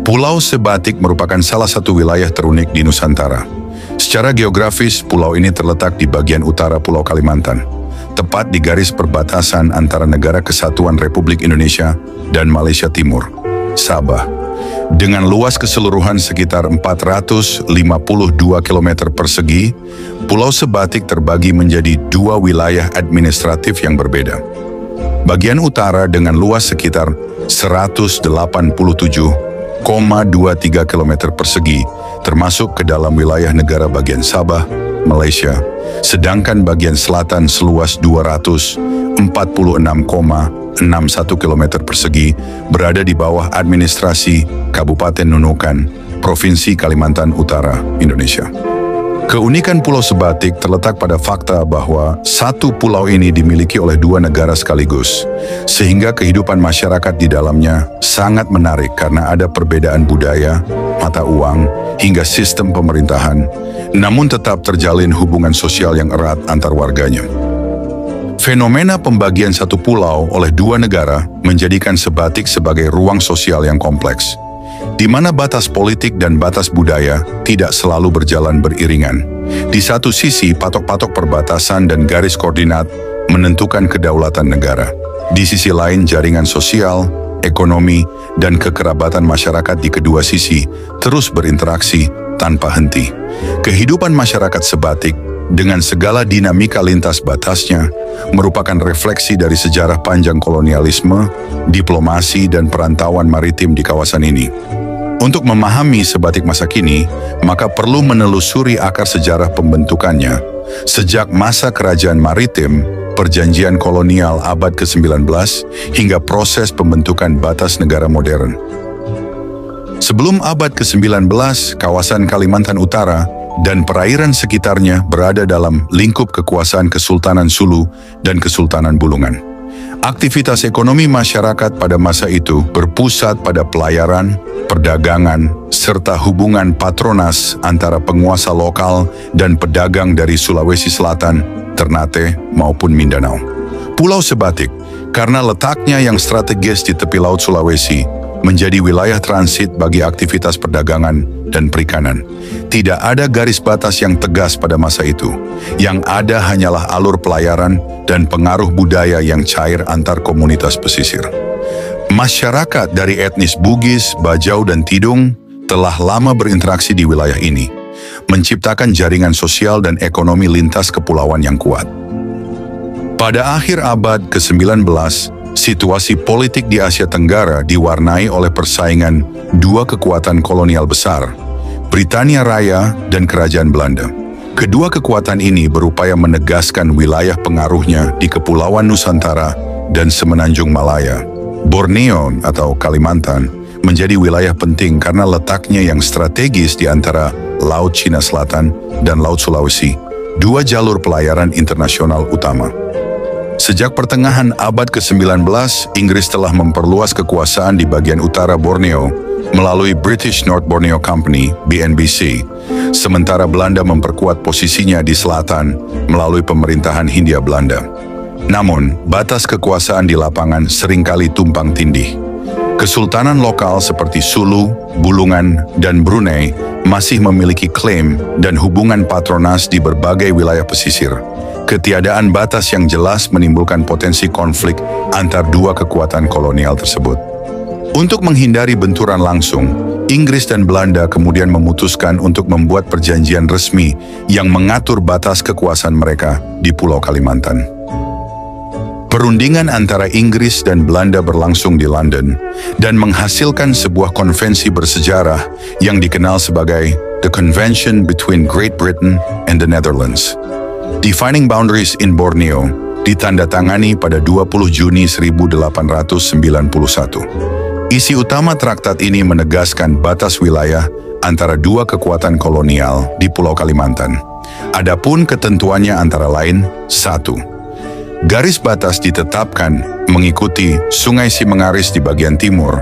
Pulau Sebatik merupakan salah satu wilayah terunik di Nusantara. Secara geografis, pulau ini terletak di bagian utara Pulau Kalimantan, tepat di garis perbatasan antara Negara Kesatuan Republik Indonesia dan Malaysia Timur, Sabah. Dengan luas keseluruhan sekitar 452 km persegi, Pulau Sebatik terbagi menjadi dua wilayah administratif yang berbeda. Bagian utara dengan luas sekitar 187,23 km persegi, termasuk ke dalam wilayah negara bagian Sabah, Malaysia, sedangkan bagian selatan seluas 246,61 km persegi berada di bawah administrasi Kabupaten Nunukan, Provinsi Kalimantan Utara, Indonesia. Keunikan Pulau Sebatik terletak pada fakta bahwa satu pulau ini dimiliki oleh dua negara sekaligus, sehingga kehidupan masyarakat di dalamnya sangat menarik karena ada perbedaan budaya, mata uang, hingga sistem pemerintahan, namun tetap terjalin hubungan sosial yang erat antar warganya. Fenomena pembagian satu pulau oleh dua negara menjadikan Sebatik sebagai ruang sosial yang kompleks, di mana batas politik dan batas budaya tidak selalu berjalan beriringan. Di satu sisi, patok-patok perbatasan dan garis koordinat menentukan kedaulatan negara. Di sisi lain, jaringan sosial, ekonomi, dan kekerabatan masyarakat di kedua sisi terus berinteraksi tanpa henti. Kehidupan masyarakat Sebatik dengan segala dinamika lintas batasnya merupakan refleksi dari sejarah panjang kolonialisme, diplomasi, dan perantauan maritim di kawasan ini. Untuk memahami Sebatik masa kini, maka perlu menelusuri akar sejarah pembentukannya sejak masa kerajaan maritim, perjanjian kolonial abad ke-19, hingga proses pembentukan batas negara modern. Sebelum abad ke-19, kawasan Kalimantan Utara dan perairan sekitarnya berada dalam lingkup kekuasaan Kesultanan Sulu dan Kesultanan Bulungan. Aktivitas ekonomi masyarakat pada masa itu berpusat pada pelayaran, perdagangan, serta hubungan patronas antara penguasa lokal dan pedagang dari Sulawesi Selatan, Ternate, maupun Mindanao. Pulau Sebatik, karena letaknya yang strategis di tepi Laut Sulawesi, menjadi wilayah transit bagi aktivitas perdagangan dan perikanan. Tidak ada garis batas yang tegas pada masa itu. Yang ada hanyalah alur pelayaran dan pengaruh budaya yang cair antar komunitas pesisir. Masyarakat dari etnis Bugis, Bajau, dan Tidung telah lama berinteraksi di wilayah ini, menciptakan jaringan sosial dan ekonomi lintas kepulauan yang kuat. Pada akhir abad ke-19, situasi politik di Asia Tenggara diwarnai oleh persaingan dua kekuatan kolonial besar, Britania Raya dan Kerajaan Belanda. Kedua kekuatan ini berupaya menegaskan wilayah pengaruhnya di Kepulauan Nusantara dan Semenanjung Malaya. Borneo atau Kalimantan menjadi wilayah penting karena letaknya yang strategis di antara Laut Cina Selatan dan Laut Sulawesi, dua jalur pelayaran internasional utama. Sejak pertengahan abad ke-19, Inggris telah memperluas kekuasaan di bagian utara Borneo melalui British North Borneo Company, BNBC, sementara Belanda memperkuat posisinya di selatan melalui pemerintahan Hindia Belanda. Namun, batas kekuasaan di lapangan seringkali tumpang tindih. Kesultanan lokal seperti Sulu, Bulungan, dan Brunei masih memiliki klaim dan hubungan patronas di berbagai wilayah pesisir. Ketiadaan batas yang jelas menimbulkan potensi konflik antar dua kekuatan kolonial tersebut. Untuk menghindari benturan langsung, Inggris dan Belanda kemudian memutuskan untuk membuat perjanjian resmi yang mengatur batas kekuasaan mereka di Pulau Kalimantan. Perundingan antara Inggris dan Belanda berlangsung di London dan menghasilkan sebuah konvensi bersejarah yang dikenal sebagai The Convention between Great Britain and the Netherlands. Defining Boundaries in Borneo ditandatangani pada 20 Juni 1891. Isi utama traktat ini menegaskan batas wilayah antara dua kekuatan kolonial di Pulau Kalimantan. Adapun ketentuannya antara lain: 1. Garis batas ditetapkan mengikuti Sungai Simengaris di bagian timur,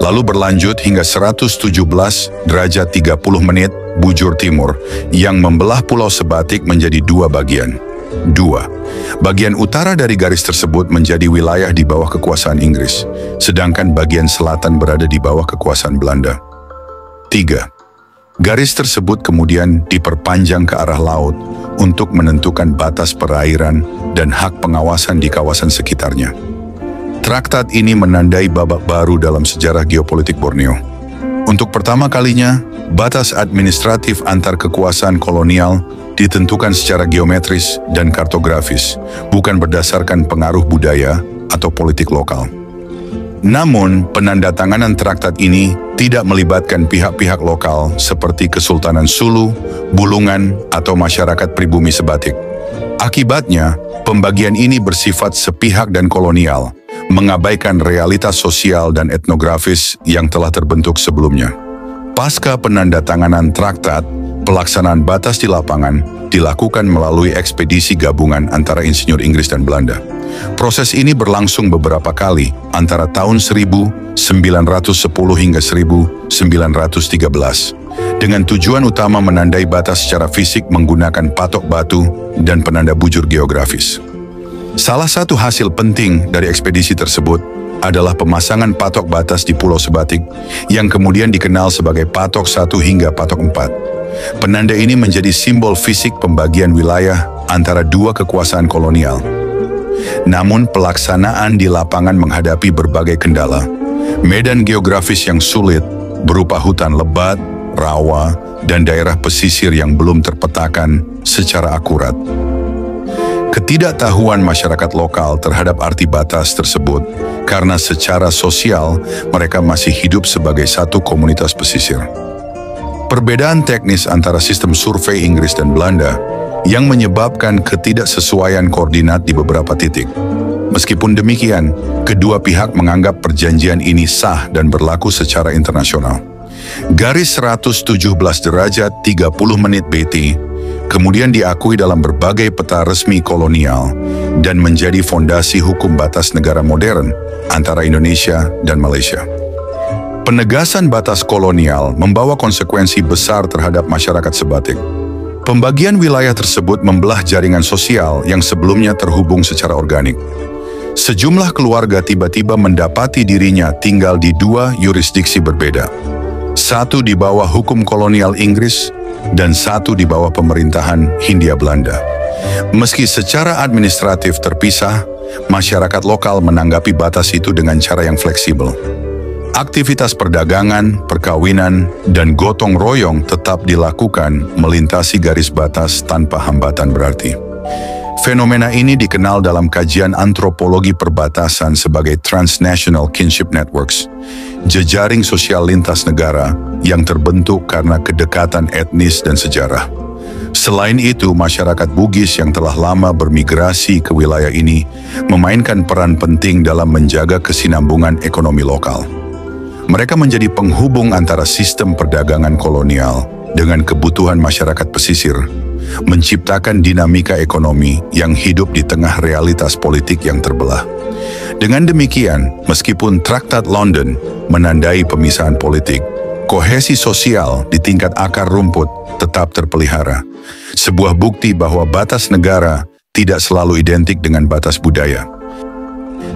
lalu berlanjut hingga 117 derajat 30 menit bujur timur yang membelah Pulau Sebatik menjadi dua bagian. 2. Bagian utara dari garis tersebut menjadi wilayah di bawah kekuasaan Inggris, sedangkan bagian selatan berada di bawah kekuasaan Belanda. 3. Garis tersebut kemudian diperpanjang ke arah laut untuk menentukan batas perairan dan hak pengawasan di kawasan sekitarnya. Traktat ini menandai babak baru dalam sejarah geopolitik Borneo. Untuk pertama kalinya, batas administratif antar kekuasaan kolonial ditentukan secara geometris dan kartografis, bukan berdasarkan pengaruh budaya atau politik lokal. Namun, penandatanganan traktat ini tidak melibatkan pihak-pihak lokal seperti Kesultanan Sulu, Bulungan, atau masyarakat pribumi sebatik. Akibatnya, pembagian ini bersifat sepihak dan kolonial, mengabaikan realitas sosial dan etnografis yang telah terbentuk sebelumnya. Pasca penandatanganan traktat, pelaksanaan batas di lapangan dilakukan melalui ekspedisi gabungan antara insinyur Inggris dan Belanda. Proses ini berlangsung beberapa kali, antara tahun 1910 hingga 1913, dengan tujuan utama menandai batas secara fisik menggunakan patok batu dan penanda bujur geografis. Salah satu hasil penting dari ekspedisi tersebut adalah pemasangan patok batas di Pulau Sebatik yang kemudian dikenal sebagai patok 1 hingga patok 4. Penanda ini menjadi simbol fisik pembagian wilayah antara dua kekuasaan kolonial. Namun pelaksanaan di lapangan menghadapi berbagai kendala. Medan geografis yang sulit berupa hutan lebat, rawa, dan daerah pesisir yang belum terpetakan secara akurat. Ketidaktahuan masyarakat lokal terhadap arti batas tersebut karena secara sosial mereka masih hidup sebagai satu komunitas pesisir. Perbedaan teknis antara sistem survei Inggris dan Belanda yang menyebabkan ketidaksesuaian koordinat di beberapa titik. Meskipun demikian, kedua pihak menganggap perjanjian ini sah dan berlaku secara internasional. Garis 117 derajat 30 menit BT kemudian diakui dalam berbagai peta resmi kolonial dan menjadi fondasi hukum batas negara modern antara Indonesia dan Malaysia. Penegasan batas kolonial membawa konsekuensi besar terhadap masyarakat sebatik. Pembagian wilayah tersebut membelah jaringan sosial yang sebelumnya terhubung secara organik. Sejumlah keluarga tiba-tiba mendapati dirinya tinggal di dua yurisdiksi berbeda. Satu di bawah hukum kolonial Inggris dan satu di bawah pemerintahan Hindia Belanda. Meski secara administratif terpisah, masyarakat lokal menanggapi batas itu dengan cara yang fleksibel. Aktivitas perdagangan, perkawinan, dan gotong royong tetap dilakukan melintasi garis batas tanpa hambatan berarti. Fenomena ini dikenal dalam kajian antropologi perbatasan sebagai Transnational Kinship Networks, jejaring sosial lintas negara yang terbentuk karena kedekatan etnis dan sejarah. Selain itu, masyarakat Bugis yang telah lama bermigrasi ke wilayah ini memainkan peran penting dalam menjaga kesinambungan ekonomi lokal. Mereka menjadi penghubung antara sistem perdagangan kolonial dengan kebutuhan masyarakat pesisir, menciptakan dinamika ekonomi yang hidup di tengah realitas politik yang terbelah. Dengan demikian, meskipun Traktat London menandai pemisahan politik, kohesi sosial di tingkat akar rumput tetap terpelihara. Sebuah bukti bahwa batas negara tidak selalu identik dengan batas budaya.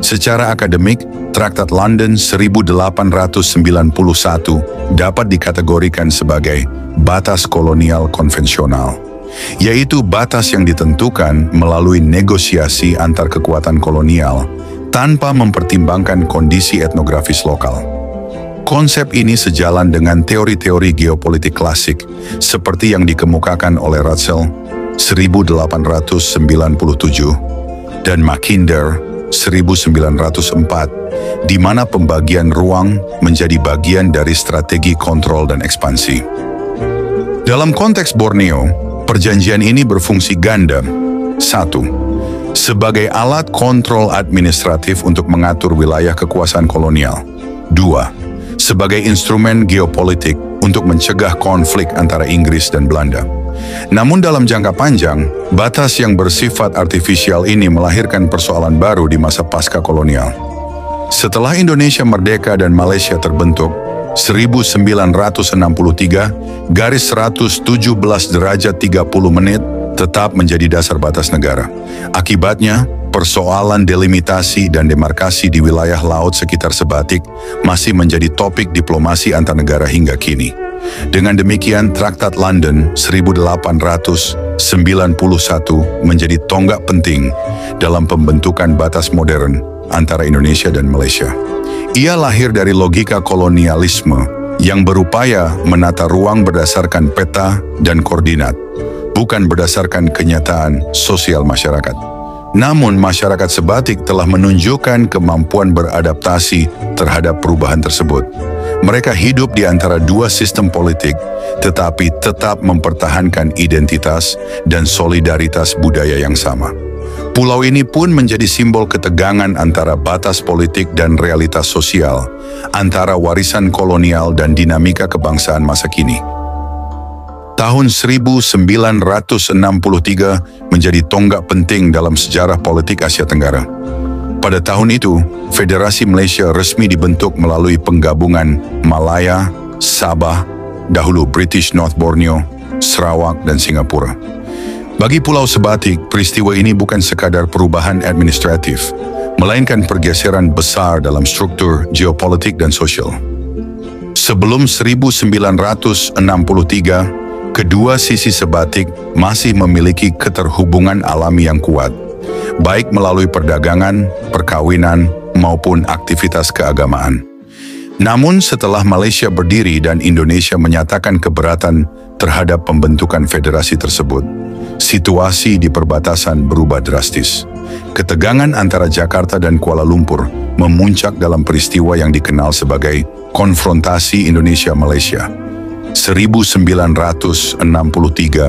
Secara akademik, Traktat London 1891 dapat dikategorikan sebagai batas kolonial konvensional, yaitu batas yang ditentukan melalui negosiasi antar kekuatan kolonial tanpa mempertimbangkan kondisi etnografis lokal. Konsep ini sejalan dengan teori-teori geopolitik klasik seperti yang dikemukakan oleh Russell 1897 dan Mackinder 1904, di mana pembagian ruang menjadi bagian dari strategi kontrol dan ekspansi. Dalam konteks Borneo, perjanjian ini berfungsi ganda. 1. Sebagai alat kontrol administratif untuk mengatur wilayah kekuasaan kolonial. 2. Sebagai instrumen geopolitik untuk mencegah konflik antara Inggris dan Belanda. Namun dalam jangka panjang, batas yang bersifat artifisial ini melahirkan persoalan baru di masa pasca kolonial. Setelah Indonesia merdeka dan Malaysia terbentuk, 1963, garis 117 derajat 30 menit tetap menjadi dasar batas negara. Akibatnya, persoalan delimitasi dan demarkasi di wilayah laut sekitar Sebatik masih menjadi topik diplomasi antar negara hingga kini. Dengan demikian, Traktat London 1891 menjadi tonggak penting dalam pembentukan batas modern antara Indonesia dan Malaysia. Ia lahir dari logika kolonialisme yang berupaya menata ruang berdasarkan peta dan koordinat, bukan berdasarkan kenyataan sosial masyarakat. Namun, masyarakat sebatik telah menunjukkan kemampuan beradaptasi terhadap perubahan tersebut. Mereka hidup di antara dua sistem politik, tetapi tetap mempertahankan identitas dan solidaritas budaya yang sama. Pulau ini pun menjadi simbol ketegangan antara batas politik dan realitas sosial, antara warisan kolonial dan dinamika kebangsaan masa kini. Tahun 1963 menjadi tonggak penting dalam sejarah politik Asia Tenggara. Pada tahun itu, Federasi Malaysia resmi dibentuk melalui penggabungan Malaya, Sabah, dahulu British North Borneo, Sarawak, dan Singapura. Bagi Pulau Sebatik, peristiwa ini bukan sekadar perubahan administratif, melainkan pergeseran besar dalam struktur geopolitik dan sosial. Sebelum 1963, kedua sisi sebatik masih memiliki keterhubungan alami yang kuat, baik melalui perdagangan, perkawinan, maupun aktivitas keagamaan. Namun setelah Malaysia berdiri dan Indonesia menyatakan keberatan terhadap pembentukan federasi tersebut, situasi di perbatasan berubah drastis. Ketegangan antara Jakarta dan Kuala Lumpur memuncak dalam peristiwa yang dikenal sebagai Konfrontasi Indonesia-Malaysia 1963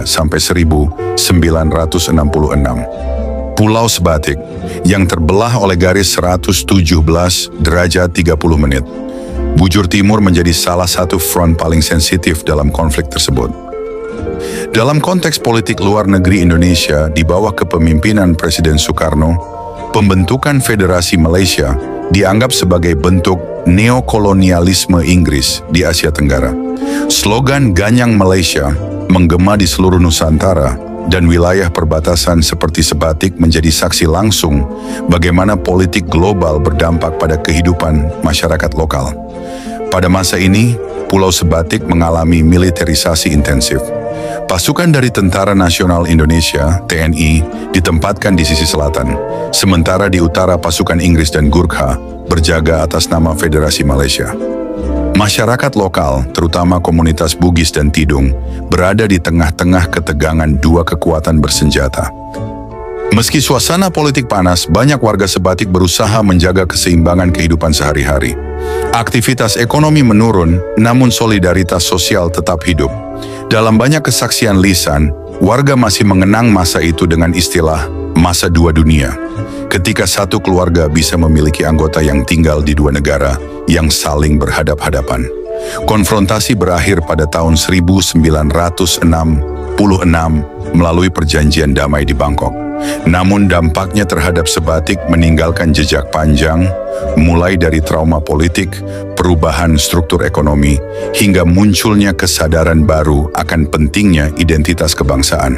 sampai 1966. Pulau Sebatik yang terbelah oleh garis 117 derajat 30 menit. Bujur Timur menjadi salah satu front paling sensitif dalam konflik tersebut. Dalam konteks politik luar negeri Indonesia di bawah kepemimpinan Presiden Soekarno, pembentukan Federasi Malaysia dianggap sebagai bentuk neokolonialisme Inggris di Asia Tenggara. Slogan Ganyang Malaysia menggema di seluruh Nusantara dan wilayah perbatasan seperti Sebatik menjadi saksi langsung bagaimana politik global berdampak pada kehidupan masyarakat lokal. Pada masa ini, Pulau Sebatik mengalami militerisasi intensif. Pasukan dari Tentara Nasional Indonesia, TNI, ditempatkan di sisi selatan, sementara di utara pasukan Inggris dan Gurkha berjaga atas nama Federasi Malaysia. Masyarakat lokal, terutama komunitas Bugis dan Tidung, berada di tengah-tengah ketegangan dua kekuatan bersenjata. Meski suasana politik panas, banyak warga Sebatik berusaha menjaga keseimbangan kehidupan sehari-hari. Aktivitas ekonomi menurun, namun solidaritas sosial tetap hidup. Dalam banyak kesaksian lisan, warga masih mengenang masa itu dengan istilah masa dua dunia, ketika satu keluarga bisa memiliki anggota yang tinggal di dua negara yang saling berhadap-hadapan. Konfrontasi berakhir pada tahun 1966 melalui perjanjian damai di Bangkok. Namun dampaknya terhadap Sebatik meninggalkan jejak panjang, mulai dari trauma politik, perubahan struktur ekonomi, hingga munculnya kesadaran baru akan pentingnya identitas kebangsaan.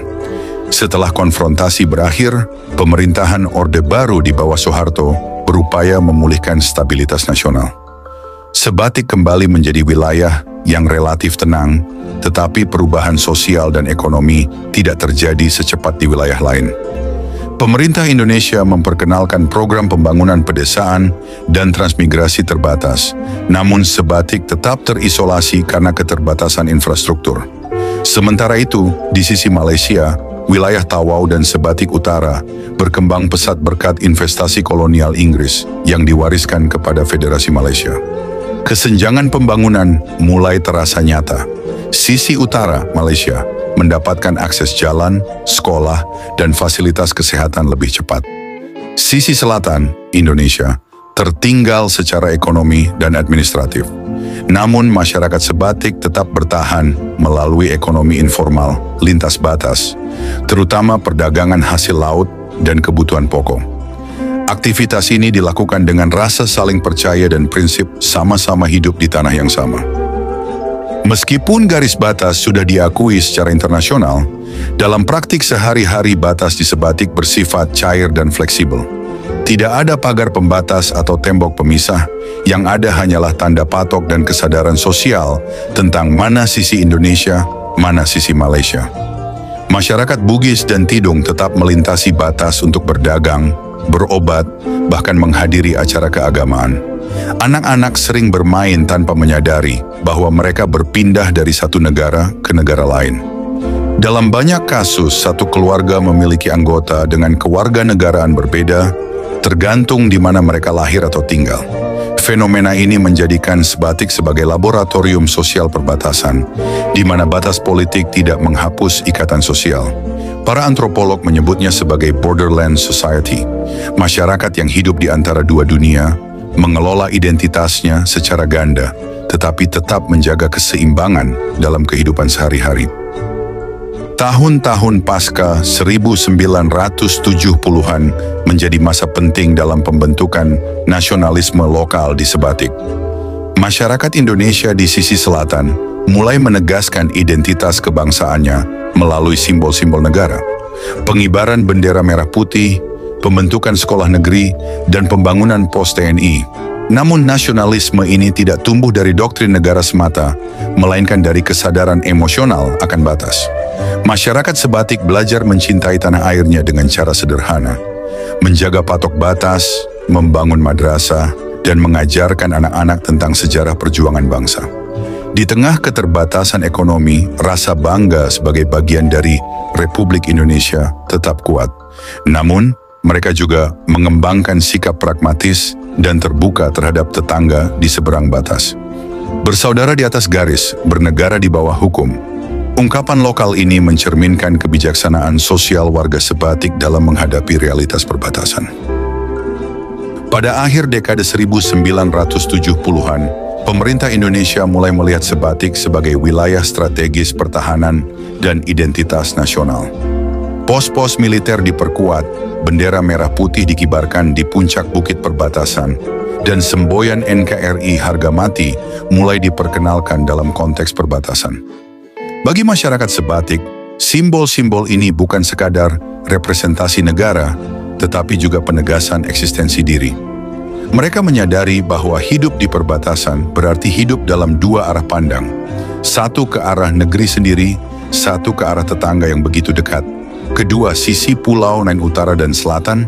Setelah konfrontasi berakhir, pemerintahan Orde Baru di bawah Soeharto berupaya memulihkan stabilitas nasional. Sebatik kembali menjadi wilayah yang relatif tenang, tetapi perubahan sosial dan ekonomi tidak terjadi secepat di wilayah lain. Pemerintah Indonesia memperkenalkan program pembangunan pedesaan dan transmigrasi terbatas, namun Sebatik tetap terisolasi karena keterbatasan infrastruktur. Sementara itu, di sisi Malaysia, wilayah Tawau dan Sebatik Utara berkembang pesat berkat investasi kolonial Inggris yang diwariskan kepada Federasi Malaysia. Kesenjangan pembangunan mulai terasa nyata. Sisi utara Malaysia mendapatkan akses jalan, sekolah, dan fasilitas kesehatan lebih cepat. Sisi selatan, Indonesia, tertinggal secara ekonomi dan administratif. Namun masyarakat Sebatik tetap bertahan melalui ekonomi informal lintas batas, terutama perdagangan hasil laut dan kebutuhan pokok. Aktivitas ini dilakukan dengan rasa saling percaya dan prinsip sama-sama hidup di tanah yang sama. Meskipun garis batas sudah diakui secara internasional, dalam praktik sehari-hari batas di Sebatik bersifat cair dan fleksibel. Tidak ada pagar pembatas atau tembok pemisah, yang ada hanyalah tanda patok dan kesadaran sosial tentang mana sisi Indonesia, mana sisi Malaysia. Masyarakat Bugis dan Tidung tetap melintasi batas untuk berdagang, berobat, bahkan menghadiri acara keagamaan. Anak-anak sering bermain tanpa menyadari bahwa mereka berpindah dari satu negara ke negara lain. Dalam banyak kasus, satu keluarga memiliki anggota dengan kewarganegaraan berbeda, tergantung di mana mereka lahir atau tinggal. Fenomena ini menjadikan Sebatik sebagai laboratorium sosial perbatasan, di mana batas politik tidak menghapus ikatan sosial. Para antropolog menyebutnya sebagai borderland society, masyarakat yang hidup di antara dua dunia, mengelola identitasnya secara ganda, tetapi tetap menjaga keseimbangan dalam kehidupan sehari-hari. Tahun-tahun pasca 1970-an menjadi masa penting dalam pembentukan nasionalisme lokal di Sebatik. Masyarakat Indonesia di sisi selatan mulai menegaskan identitas kebangsaannya melalui simbol-simbol negara. Pengibaran bendera merah putih, pembentukan sekolah negeri, dan pembangunan pos TNI. Namun nasionalisme ini tidak tumbuh dari doktrin negara semata, melainkan dari kesadaran emosional akan batas. Masyarakat Sebatik belajar mencintai tanah airnya dengan cara sederhana, menjaga patok batas, membangun madrasah, dan mengajarkan anak-anak tentang sejarah perjuangan bangsa. Di tengah keterbatasan ekonomi, rasa bangga sebagai bagian dari Republik Indonesia tetap kuat. Namun, mereka juga mengembangkan sikap pragmatis dan terbuka terhadap tetangga di seberang batas. Bersaudara di atas garis, bernegara di bawah hukum. Ungkapan lokal ini mencerminkan kebijaksanaan sosial warga Sebatik dalam menghadapi realitas perbatasan. Pada akhir dekade 1970-an, pemerintah Indonesia mulai melihat Sebatik sebagai wilayah strategis pertahanan dan identitas nasional. Pos-pos militer diperkuat, bendera merah putih dikibarkan di puncak bukit perbatasan, dan semboyan NKRI harga mati mulai diperkenalkan dalam konteks perbatasan. Bagi masyarakat Sebatik, simbol-simbol ini bukan sekadar representasi negara, tetapi juga penegasan eksistensi diri. Mereka menyadari bahwa hidup di perbatasan berarti hidup dalam dua arah pandang. Satu ke arah negeri sendiri, satu ke arah tetangga yang begitu dekat. Kedua sisi pulau Nain Utara dan Selatan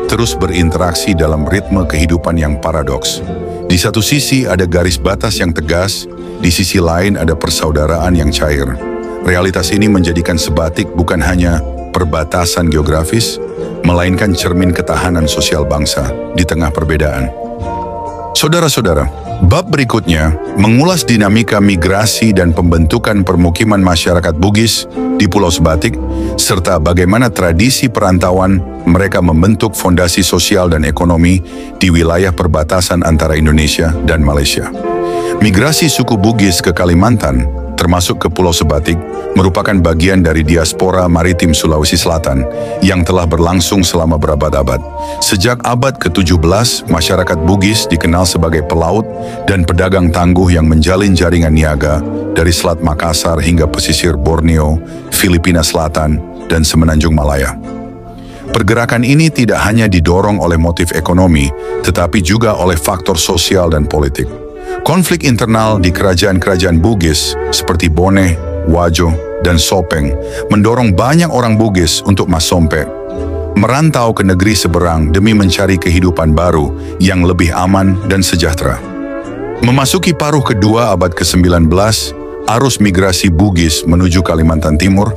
terus berinteraksi dalam ritme kehidupan yang paradoks. Di satu sisi ada garis batas yang tegas, di sisi lain ada persaudaraan yang cair. Realitas ini menjadikan Sebatik bukan hanya perbatasan geografis, melainkan cermin ketahanan sosial bangsa di tengah perbedaan. Saudara-saudara, bab berikutnya mengulas dinamika migrasi dan pembentukan permukiman masyarakat Bugis di Pulau Sebatik, serta bagaimana tradisi perantauan mereka membentuk fondasi sosial dan ekonomi di wilayah perbatasan antara Indonesia dan Malaysia. Migrasi suku Bugis ke Kalimantan, termasuk ke Pulau Sebatik, merupakan bagian dari diaspora maritim Sulawesi Selatan yang telah berlangsung selama berabad-abad. Sejak abad ke-17, masyarakat Bugis dikenal sebagai pelaut dan pedagang tangguh yang menjalin jaringan niaga dari Selat Makassar hingga pesisir Borneo, Filipina Selatan, dan Semenanjung Malaya. Pergerakan ini tidak hanya didorong oleh motif ekonomi, tetapi juga oleh faktor sosial dan politik. Konflik internal di kerajaan-kerajaan Bugis seperti Bone, Wajo, dan Sopeng mendorong banyak orang Bugis untuk masompe, merantau ke negeri seberang demi mencari kehidupan baru yang lebih aman dan sejahtera. Memasuki paruh kedua abad ke-19, arus migrasi Bugis menuju Kalimantan Timur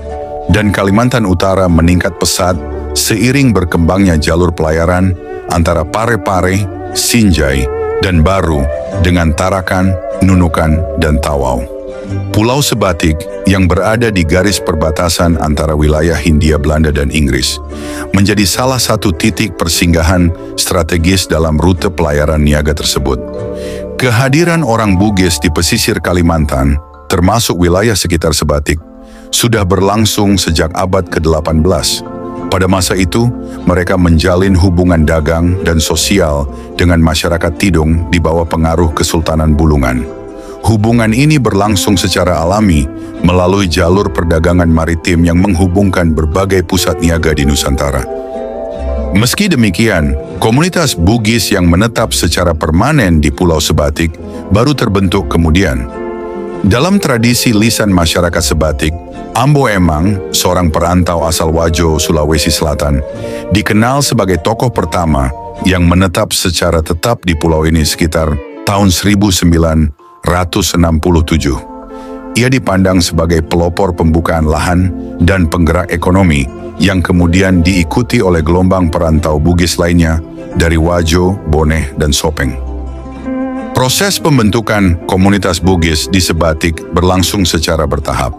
dan Kalimantan Utara meningkat pesat seiring berkembangnya jalur pelayaran antara Parepare, Sinjai, dan Baru dengan Tarakan, Nunukan, dan Tawau. Pulau Sebatik yang berada di garis perbatasan antara wilayah Hindia Belanda dan Inggris menjadi salah satu titik persinggahan strategis dalam rute pelayaran niaga tersebut. Kehadiran orang Bugis di pesisir Kalimantan, termasuk wilayah sekitar Sebatik, sudah berlangsung sejak abad ke-18. Pada masa itu, mereka menjalin hubungan dagang dan sosial dengan masyarakat Tidung di bawah pengaruh Kesultanan Bulungan. Hubungan ini berlangsung secara alami melalui jalur perdagangan maritim yang menghubungkan berbagai pusat niaga di Nusantara. Meski demikian, komunitas Bugis yang menetap secara permanen di Pulau Sebatik baru terbentuk kemudian. Dalam tradisi lisan masyarakat Sebatik, Ambo Emang, seorang perantau asal Wajo, Sulawesi Selatan, dikenal sebagai tokoh pertama yang menetap secara tetap di pulau ini sekitar tahun 1967. Ia dipandang sebagai pelopor pembukaan lahan dan penggerak ekonomi yang kemudian diikuti oleh gelombang perantau Bugis lainnya dari Wajo, Boneh, dan Sopeng. Proses pembentukan komunitas Bugis di Sebatik berlangsung secara bertahap.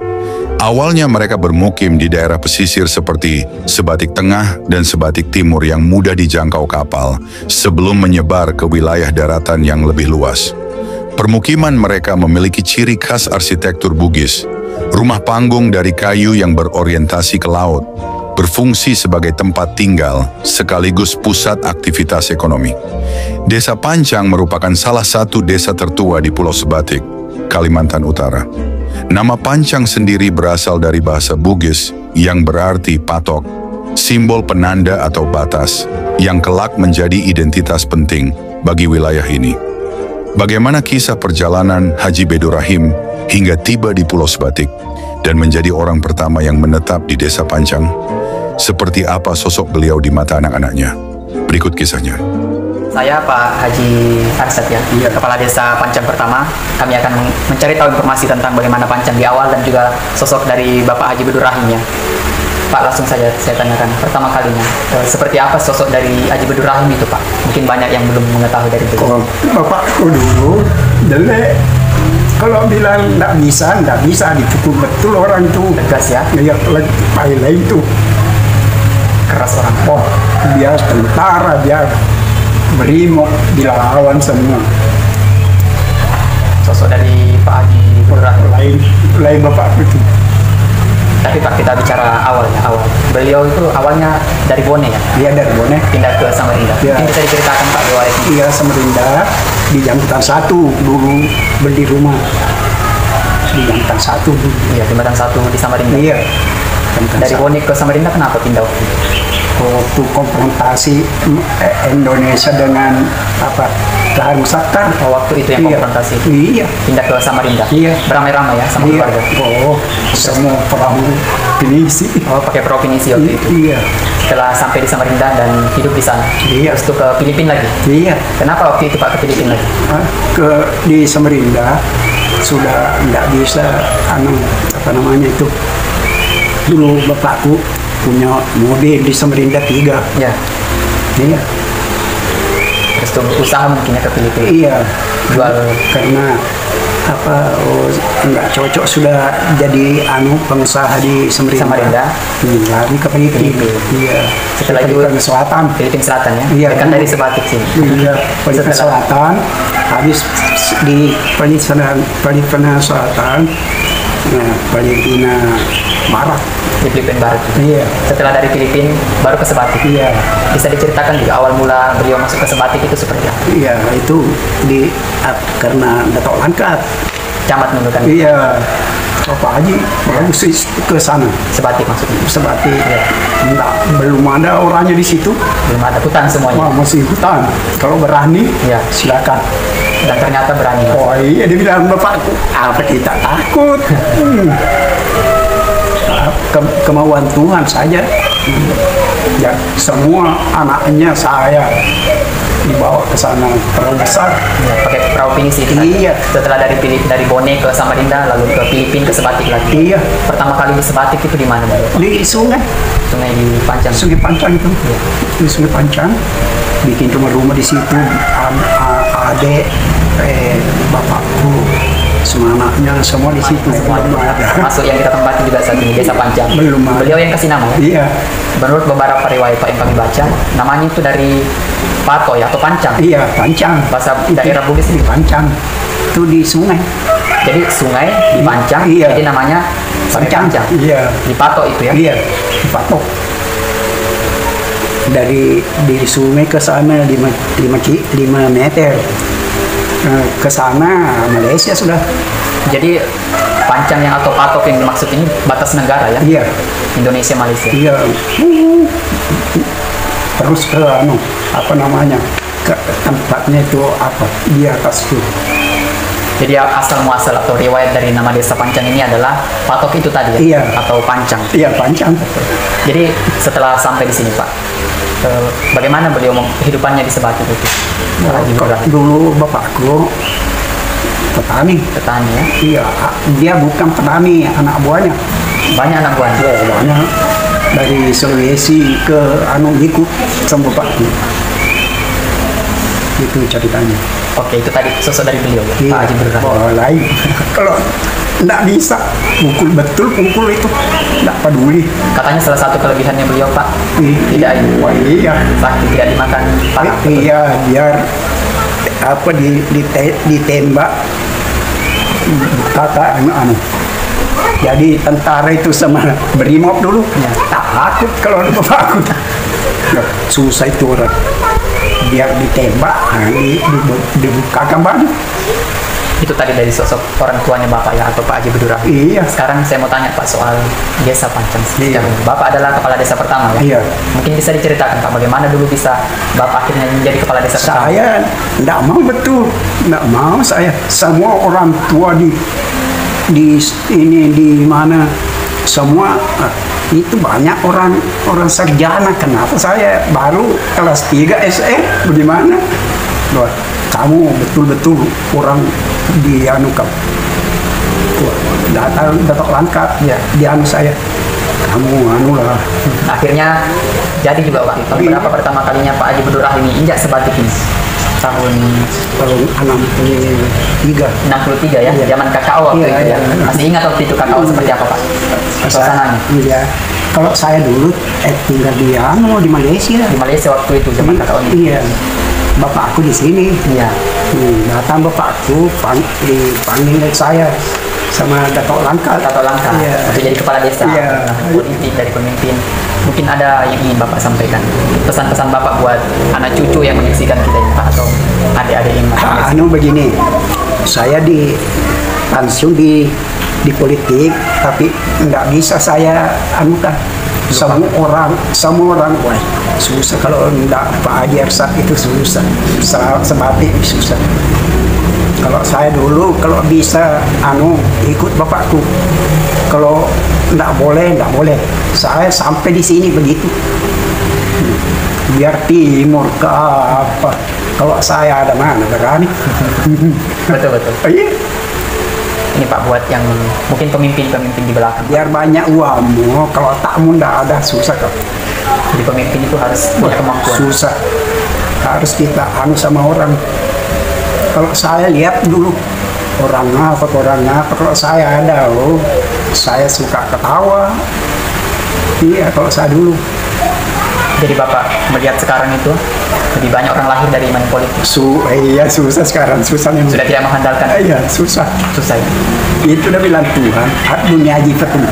Awalnya mereka bermukim di daerah pesisir seperti Sebatik Tengah dan Sebatik Timur yang mudah dijangkau kapal sebelum menyebar ke wilayah daratan yang lebih luas. Permukiman mereka memiliki ciri khas arsitektur Bugis, rumah panggung dari kayu yang berorientasi ke laut, berfungsi sebagai tempat tinggal sekaligus pusat aktivitas ekonomi. Desa Pancang merupakan salah satu desa tertua di Pulau Sebatik, Kalimantan Utara. Nama Pancang sendiri berasal dari bahasa Bugis yang berarti patok, simbol penanda atau batas yang kelak menjadi identitas penting bagi wilayah ini. Bagaimana kisah perjalanan Haji Bedu Rahim hingga tiba di Pulau Sebatik dan menjadi orang pertama yang menetap di Desa Pancang? Seperti apa sosok beliau di mata anak-anaknya? Berikut kisahnya. Saya Pak Haji Arsat ya, Kepala Desa Pancang pertama. Kami akan mencari tahu informasi tentang bagaimana Pancang di awal dan juga sosok dari Bapak Haji Bedu Rahim ya. Pak, langsung saja saya tanyakan pertama kalinya, seperti apa sosok dari Haji Bedu Rahim itu Pak? Mungkin banyak yang belum mengetahui dari beliau. Bapakku dulu jelek. Kalau bilang nggak bisa dipukul betul orang itu. Tegas ya? Ya, lain itu. Keras orang. Oh, dia tentara, dia berimob, dilawan semua. Sosok dari Pak Haji Bedu Rahim. Lain bapakku itu. Tapi Pak, kita bicara awal. Beliau itu awalnya dari Boneh ya? Dia dari Boneh. Pindah ke Samarinda. Ya. Mungkin bisa diceritakan Pak riwayatnya. Iya, Samarinda. Di Jambatan 1 dulu beli rumah. Di Jambatan 1 dulu. Iya, Jembatan 1 di Samarinda. Iya. Dari Boneh ke Samarinda kenapa pindah? Waktu konfrontasi Indonesia dengan Lahan Musakar. Oh, waktu itu yang konfrontasi. Iya. Pindah ke Samarinda. Iya. Beramai-ramai ya sama keluarga. Oh, semua perahu pinisi. Oh, pakai perahu pinisi waktu itu. Iya. Setelah sampai di Samarinda dan hidup di sana. Iya. Terus itu ke Filipina lagi. Iya. Kenapa waktu itu Pak ke Filipina lagi? Di Samarinda sudah nggak bisa itu. Dulu bapakku punya mobil di Samarinda 3. Ya. Iya. Terus itu usaha mungkinnya ke Filipina. Iya. Jual karena nggak cocok sudah jadi pengusaha di Samarinda. Lari ke Filipina. Iya. Setelah itu ke selatan. Filipina Selatan ya. Iya. Dekat dari Sebatik sini. Iya. Filipina Selatan. Habis di Filipina Selatan. Nah, Filipina Barat. Di Filipina Barat. Iya. Setelah dari Filipina baru ke Sebatik. Iya. Bisa diceritakan juga awal mula beliau masuk ke Sebatik itu seperti apa? Iya, itu karena Datuk Langkat. Camat menurutkan. Iya. Bapak Haji bagus sih ke sana. Sebatik maksudnya. Sebatik. Iya. Belum ada orangnya di situ. Belum ada hutan semuanya. Wah, masih hutan. Kalau berani, ya silakan. Dan ternyata berani. Oh iya, dia bilang bapakku, apa kita takut? Kemauan Tuhan saja. Ya, semua anaknya saya dibawa ke sana perahu besar. Ya, pakai perahu pinisi. Iya. Setelah dari Boneh ke Samarinda, lalu ke Filipina ke Sebatik lagi. Iya. Pertama kali di Sebatik itu di mana? Di sungai. Sungai di Pancang. Sungai Pancang itu. Iya. Di Sungai Pancang. Bikin rumah-rumah di situ. Adek, bapakku, semua anaknya semua di situ. Masuk yang kita tempati juga saat ini Desa Pancang. Belum ada. Beliau yang kasih nama ya? Iya. Menurut beberapa riwayat Pak yang kami baca, namanya itu dari Pato ya atau Pancang. Iya, Pancang. Bahasa daerah Bugis ini Pancang. Itu di sungai. Jadi sungai di Pancang. Iya. Jadi namanya Pancang. Iya. Di Pato itu ya? Iya, di Pato. Dari sungai ke sana 5 meter. Ke sana Malaysia sudah. Jadi Pancang yang atau Patok yang dimaksud ini batas negara ya? Iya. Indonesia Malaysia. Iya. terus ke apa namanya, ke tempatnya itu apa di atas tuh. Jadi asal muasal atau riwayat dari nama desa Pancang ini adalah Patok itu tadi ya? Iya. Atau Pancang. Iya, Pancang. Jadi setelah sampai di sini Pak, bagaimana beliau kehidupannya di Sebatik itu? Pak Haji Berdurahim? Dulu bapakku petani. Petani ya? Iya, dia bukan petani, anak buahnya. Banyak anak buahnya? Oh, banyak. Dari Sulawesi ke ikut sama bapakku. Itu ceritanya. Oke, itu tadi sosok dari beliau ya, Iya. Pak Haji Berdurahim. Oh, lain. Kalau nggak bisa pukul itu nggak peduli. Katanya salah satu kelebihannya beliau Pak, tidak Wah, iya. sakit, tidak dimakan panah. Iya, biar apa ditembak kakak Jadi tentara itu sama brimob dulu. Ya. Takut kalau ada bapakku. Susah itu orang. Biar ditembak, dibukakan baju. Itu tadi dari sosok orang tuanya Bapak ya, atau Pak Haji Berdurahim. Iya. Sekarang saya mau tanya Pak soal desa Pancang. Iya. Bapak adalah kepala desa pertama ya? Iya. Mungkin bisa diceritakan Pak, bagaimana dulu bisa Bapak akhirnya menjadi kepala desa pertama? Saya tidak mau betul, tidak mau saya. Semua orang tua di mana semua itu banyak orang sarjana. Kenapa saya baru kelas 3 SM? Bagaimana? Loh, kamu betul-betul orang di datang langkah Ya. di saya. Kamu lah. Akhirnya jadi juga Pak. Tahun Iya. berapa pertama kalinya Pak Haji Berdurahim ini injak Sebatik ini? Tahun Tahun 63. 63 ya, Iya. zaman KKO waktu Iya, itu ya. iya. Masih ingat waktu itu KKO seperti apa Pak? Suasananya Iya. Kalau saya dulu tinggal di Malaysia. di Malaysia waktu itu zaman KKO ini. Iya. Bapak aku di sini. Iya. Datang bapakku dipanggil saya sama Dato' Langkat. Atau langkah Iya. untuk jadi kepala desa, Iya. politik dari pemimpin. Mungkin ada yang ingin Bapak sampaikan, pesan-pesan Bapak buat anak cucu yang menyaksikan kita ini Pak, atau adik-adik yang Begini, saya langsung di politik, tapi nggak bisa saya anukan. Semua orang, wah susah kalau nggak Pak Haji Ersat itu susah, Sebatik susah. Kalau saya dulu kalau bisa ikut bapakku, kalau nggak boleh. Saya sampai di sini begitu. Biar timur ke apa? Kalau saya ada mana berani. betul. Iya. Ini Pak buat yang mungkin pemimpin di belakang. Biar banyak uangmu, kalau takmu nggak ada susah kok. Jadi pemimpin itu harus punya kemampuan. Susah. Harus kita sama orang. Kalau saya lihat dulu orang apa, kalau saya ada, saya suka ketawa. Iya, kalau saya dulu. Jadi Bapak melihat sekarang itu lebih banyak orang lahir dari iman politik. Iya, susah sekarang, susah memang. Sudah tidak mengandalkan. Iya, susah. Susah ya. Itu udah bilang Tuhan, dunia aja ketemu.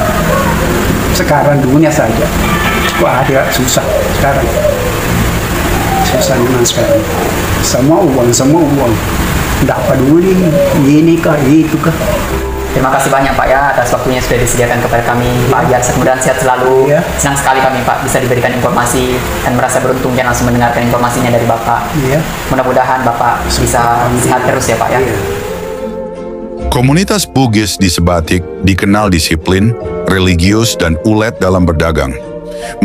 Sekarang dunia saja. Wah, dia susah sekarang. Susah memang sekarang. Semua uang. Tidak peduli, ini kah, itu kah. Terima kasih banyak Pak ya atas waktunya sudah disediakan kepada kami Pak Haji Ersat. Mudah-mudahan sehat selalu. Iya. Senang sekali kami Pak bisa diberikan informasi dan merasa beruntung dan langsung mendengarkan informasinya dari Bapak. Iya. Mudah-mudahan Bapak bisa sehat terus ya Pak ya. Iya. Komunitas Bugis di Sebatik dikenal disiplin, religius, dan ulet dalam berdagang.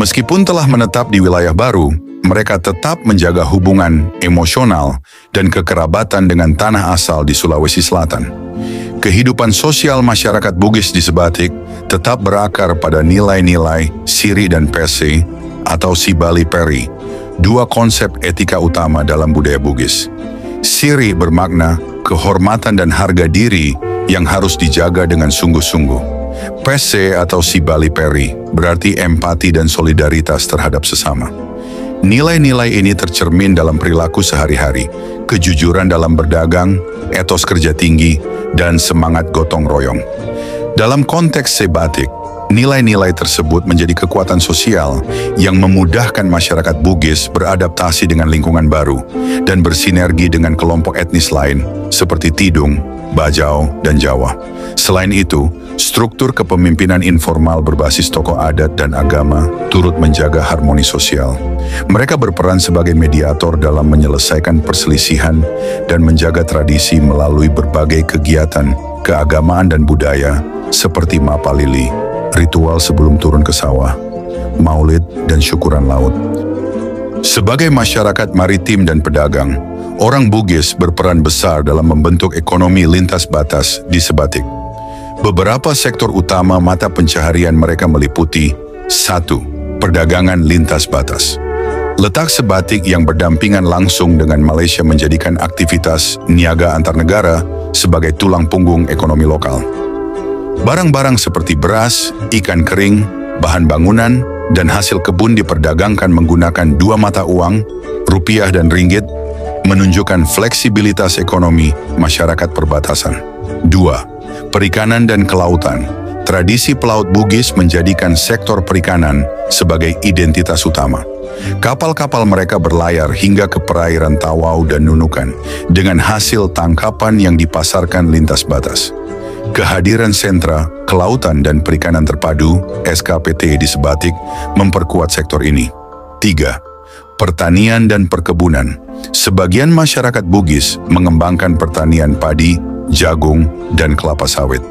Meskipun telah menetap di wilayah baru, mereka tetap menjaga hubungan emosional dan kekerabatan dengan tanah asal di Sulawesi Selatan. Kehidupan sosial masyarakat Bugis di Sebatik tetap berakar pada nilai-nilai Siri dan Pese atau Sibali Peri, dua konsep etika utama dalam budaya Bugis. Siri bermakna kehormatan dan harga diri yang harus dijaga dengan sungguh-sungguh. Pese atau Sibali Peri berarti empati dan solidaritas terhadap sesama. Nilai-nilai ini tercermin dalam perilaku sehari-hari, kejujuran dalam berdagang, etos kerja tinggi, dan semangat gotong royong. Dalam konteks Sebatik, Nilai-nilai tersebut menjadi kekuatan sosial yang memudahkan masyarakat Bugis beradaptasi dengan lingkungan baru dan bersinergi dengan kelompok etnis lain seperti Tidung, Bajau, dan Jawa. Selain itu, struktur kepemimpinan informal berbasis tokoh adat dan agama turut menjaga harmoni sosial. Mereka berperan sebagai mediator dalam menyelesaikan perselisihan dan menjaga tradisi melalui berbagai kegiatan keagamaan dan budaya seperti Mapalili, ritual sebelum turun ke sawah, maulid, dan syukuran laut. Sebagai masyarakat maritim dan pedagang, orang Bugis berperan besar dalam membentuk ekonomi lintas batas di Sebatik. Beberapa sektor utama mata pencaharian mereka meliputi 1. Perdagangan lintas batas. Letak Sebatik yang berdampingan langsung dengan Malaysia menjadikan aktivitas niaga antar negara sebagai tulang punggung ekonomi lokal. Barang-barang seperti beras, ikan kering, bahan bangunan, dan hasil kebun diperdagangkan menggunakan dua mata uang, rupiah dan ringgit, menunjukkan fleksibilitas ekonomi masyarakat perbatasan. 2. Perikanan dan kelautan. Tradisi pelaut Bugis menjadikan sektor perikanan sebagai identitas utama. Kapal-kapal mereka berlayar hingga ke perairan Tawau dan Nunukan dengan hasil tangkapan yang dipasarkan lintas batas. Kehadiran sentra kelautan dan perikanan terpadu SKPT di Sebatik memperkuat sektor ini. 3. Pertanian dan perkebunan. Sebagian masyarakat Bugis mengembangkan pertanian padi, jagung, dan kelapa sawit.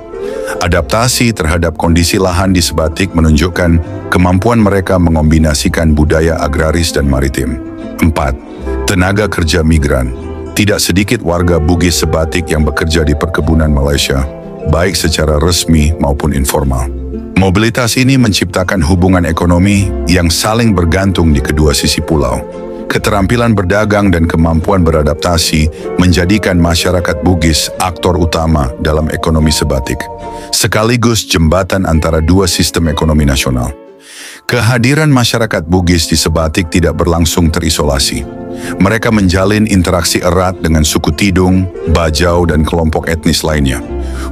Adaptasi terhadap kondisi lahan di Sebatik menunjukkan kemampuan mereka mengombinasikan budaya agraris dan maritim. 4. Tenaga kerja migran. Tidak sedikit warga Bugis Sebatik yang bekerja di perkebunan Malaysia, baik secara resmi maupun informal. Mobilitas ini menciptakan hubungan ekonomi yang saling bergantung di kedua sisi pulau. Keterampilan berdagang dan kemampuan beradaptasi menjadikan masyarakat Bugis aktor utama dalam ekonomi Sebatik, sekaligus jembatan antara dua sistem ekonomi nasional. Kehadiran masyarakat Bugis di Sebatik tidak berlangsung terisolasi. Mereka menjalin interaksi erat dengan suku Tidung, Bajau, dan kelompok etnis lainnya.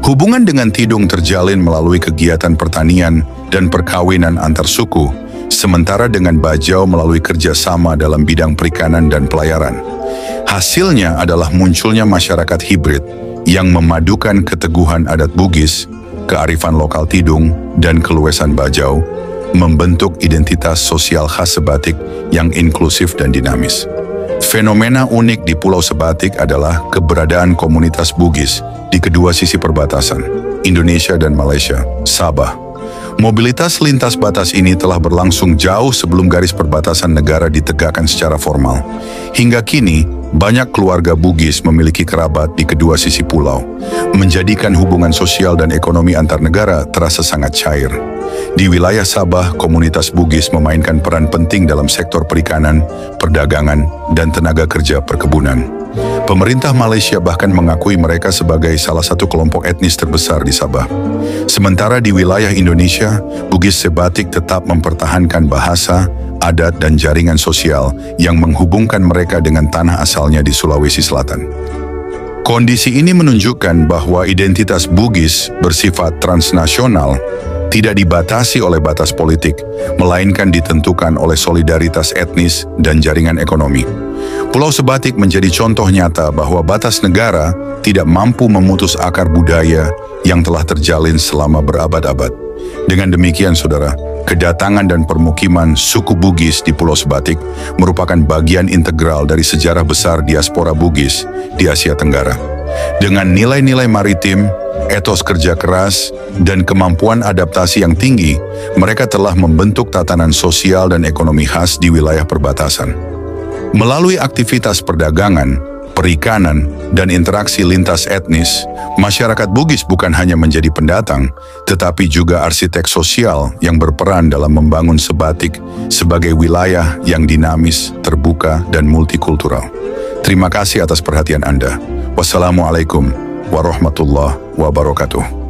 Hubungan dengan Tidung terjalin melalui kegiatan pertanian dan perkawinan antar suku, sementara dengan Bajau melalui kerjasama dalam bidang perikanan dan pelayaran. Hasilnya adalah munculnya masyarakat hibrid yang memadukan keteguhan adat Bugis, kearifan lokal Tidung, dan keluasan Bajau, membentuk identitas sosial khas Sebatik yang inklusif dan dinamis. Fenomena unik di Pulau Sebatik adalah keberadaan komunitas Bugis di kedua sisi perbatasan, Indonesia dan Malaysia, Sabah. Mobilitas lintas batas ini telah berlangsung jauh sebelum garis perbatasan negara ditegakkan secara formal. Hingga kini, banyak keluarga Bugis memiliki kerabat di kedua sisi pulau, menjadikan hubungan sosial dan ekonomi antar negara terasa sangat cair. Di wilayah Sabah, komunitas Bugis memainkan peran penting dalam sektor perikanan, perdagangan, dan tenaga kerja perkebunan. Pemerintah Malaysia bahkan mengakui mereka sebagai salah satu kelompok etnis terbesar di Sabah. Sementara di wilayah Indonesia, Bugis Sebatik tetap mempertahankan bahasa, adat, dan jaringan sosial yang menghubungkan mereka dengan tanah asalnya di Sulawesi Selatan. Kondisi ini menunjukkan bahwa identitas Bugis bersifat transnasional, tidak dibatasi oleh batas politik, melainkan ditentukan oleh solidaritas etnis dan jaringan ekonomi. Pulau Sebatik menjadi contoh nyata bahwa batas negara tidak mampu memutus akar budaya yang telah terjalin selama berabad-abad. Dengan demikian, saudara, kedatangan dan permukiman suku Bugis di Pulau Sebatik merupakan bagian integral dari sejarah besar diaspora Bugis di Asia Tenggara. Dengan nilai-nilai maritim, etos kerja keras, dan kemampuan adaptasi yang tinggi, mereka telah membentuk tatanan sosial dan ekonomi khas di wilayah perbatasan. Melalui aktivitas perdagangan, perikanan, dan interaksi lintas etnis, masyarakat Bugis bukan hanya menjadi pendatang, tetapi juga arsitek sosial yang berperan dalam membangun Sebatik sebagai wilayah yang dinamis, terbuka, dan multikultural. Terima kasih atas perhatian Anda. Wassalamualaikum warahmatullahi wabarakatuh.